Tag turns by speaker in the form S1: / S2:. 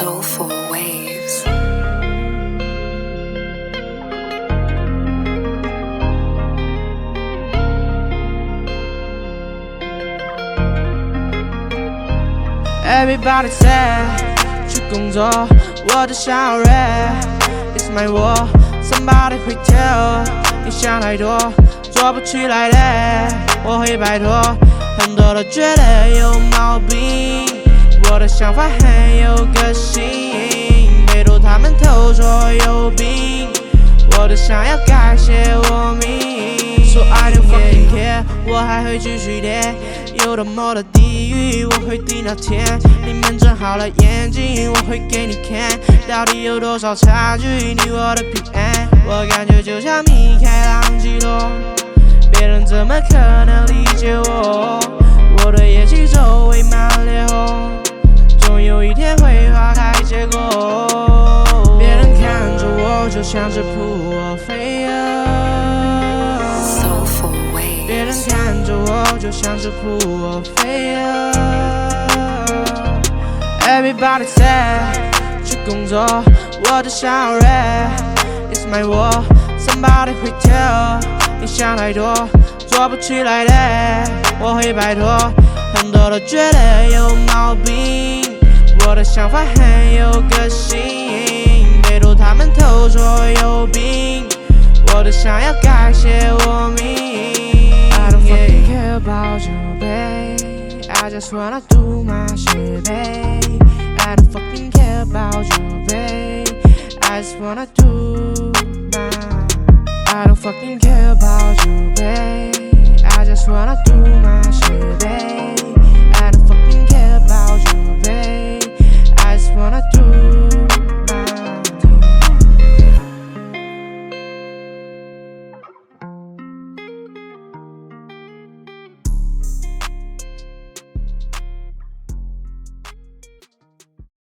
S1: soulful waves.
S2: Everybody say 去工作，我的小瑞 It's my war. Somebody 会 tell 你想太多，做不起来的，我会拜托。很多都觉得有毛病，我的想法很有个性，被读他们都说有病，我都想要改写我命。So I don't fucking care， 我还会继续跌。有多么的地狱，我会顶到天。你们睁好了眼睛，我会给你看，到底有多少差距，你我的平安。我感觉就像米开朗基罗，别人怎么可能理解我？我的野心周围满烈火，总有一天会花开结果。别人看着我就像是扑火飞蛾，别人看着我就像是扑火飞蛾。Everybody say 去工作，我的小瑞 It's my war. Somebody 会 tell 你想太多，做不起来的，我会拜托。很多都觉得有毛病，我的想法很有个性，被读他们都说有病，我都想要改写我命。I don't fucking care about you, babe. I just wanna do my shit, babe. I don't fucking care about you, babe. I just wanna do my. I don't fucking care about you, babe. I just wanna do